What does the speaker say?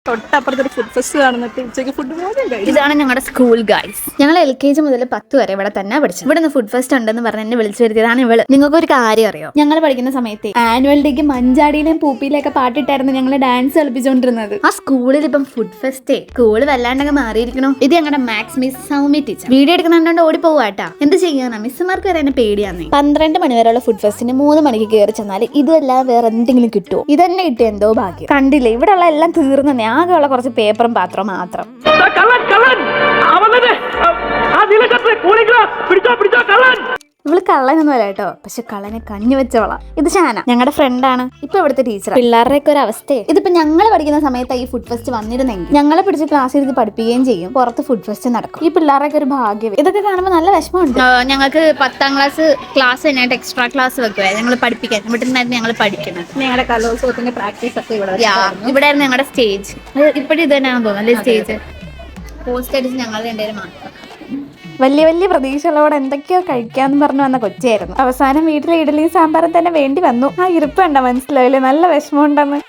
തൊട്ടപ്പുറത്തൊരു food fest കാണുന്നിട്ട് ഉച്ചയ്ക്ക് food പോലും കഴിക്കും. ഇതാണ് ഞങ്ങളുടെ സ്കൂൾ ഗൈസ്. ഞങ്ങൾ LKG മുതൽ 10 വരെ ഇവിടെ തന്നെ പഠിച്ചു. ഇവിടെ നിന്ന് ഫുഡ് ഫെസ്റ്റ് ഉണ്ടെന്ന് പറഞ്ഞ് എന്നെ വിളിച്ചു വരുത്തിയതാണ് ഇവള്. നിങ്ങൾക്ക് ഒരു കാര്യം അറിയോ? ഞങ്ങൾ പഠിക്കുന്ന സമയത്ത് ആനുവൽ ഡേക്ക് മഞ്ചാടിയിലെയും പൂപ്പിയിലൊക്കെ പാട്ടിട്ടായിരുന്നു ഞങ്ങൾ ഡാൻസ് കളിപ്പിച്ചുകൊണ്ടിരുന്നത്. ആ സ്കൂളിൽ ഇപ്പം ഫുഡ് ഫെസ്റ്റേ സ്കൂള് വല്ലാണ്ടൊക്കെ മാറിയിരിക്കണോ. ഇത് ഞങ്ങളുടെ maths miss Soumya teacher. Video എടുക്കുന്നുണ്ടോണ്ട് ഓടി പോവാട്ടാ. എന്ത് ചെയ്യാനാ, മിസ്സുമാർക്ക് വരെ എന്നെ പേടിയാന്നേ. 12 മണി വരെയുള്ള ഫുഡ് ഫെസ്റ്റിന് 3 മണിക്ക് കയറി ചെന്നാൽ ഇതല്ലാതെ വേറെ എന്തെങ്കിലും കിട്ടുമോ? ഇതന്നെ കിട്ടിയ എന്തോ ഭാഗ്യം. കണ്ടില്ലേ, ഇവിടെ ഉള്ള എല്ലാം തീർന്നു. ആകെയുള്ള കുറച്ച് പേപ്പറും പാത്രവും മാത്രം. ഇവള് കള്ളനൊന്നും അല്ല കേട്ടോ, പക്ഷെ കള്ളനെ കഞ്ഞി വെച്ചവളാ. ഇത് ഷാന, ഞങ്ങളുടെ ഫ്രണ്ടാണ്, ഇപ്പൊ ഇവിടുത്തെ ടീച്ചർ. പിള്ളേരുടെയൊക്കെ ഒരു അവസ്ഥയെ. ഇതിപ്പോ ഞങ്ങൾ പഠിക്കുന്ന സമയത്ത് ഈ ഫുഡ് ഫെസ്റ്റ് വന്നിരുന്നെങ്കിൽ ഞങ്ങളെ പിടിച്ച് ക്ലാസ് ഇരുന്ന് പഠിപ്പിക്കുകയും ചെയ്യും, പുറത്ത് ഫുഡ് ഫെസ്റ്റ് നടക്കും. ഈ പിള്ളേരുടെയൊക്കെ ഒരു ഭാഗ്യം. ഇതൊക്കെ കാണുമ്പോൾ നല്ല വിഷമമുണ്ട്. ഞങ്ങൾക്ക് 10ാം ക്ലാസ് കഴിഞ്ഞായിട്ട് എക്സ്ട്രാ ക്ലാസ് വെക്കുക, ഞങ്ങൾ പഠിപ്പിക്കാൻ. ഇവിടെ നിന്നായിരുന്നു ഞങ്ങൾ പഠിക്കുന്നത്. ഞങ്ങളുടെ കലോത്സവത്തിന്റെ പ്രാക്ടീസ് ഒക്കെ ഇവിടെ ആയിരുന്നു ഞങ്ങളുടെ സ്റ്റേജ്. ഇപ്പോഴും ഇത് തന്നെയാണെന്ന് തോന്നുന്നു അല്ലേ സ്റ്റേജ്. പോസ്റ്റ് അടിച്ച് ഞങ്ങൾ രണ്ടുപേരും മാത്രം. വലിയ വലിയ പ്രതീക്ഷകളോടെ എന്തൊക്കെയോ കഴിക്കാന്ന് പറഞ്ഞു വന്ന കൊച്ചിയായിരുന്നു. അവസാനം വീട്ടിലെ ഇഡലിയും സാമ്പാറും തന്നെ വേണ്ടി വന്നു. ആ ഇരിപ്പ് കണ്ട മനസ്സിലായില്ലേ, നല്ല വിഷമമുണ്ടെന്ന്.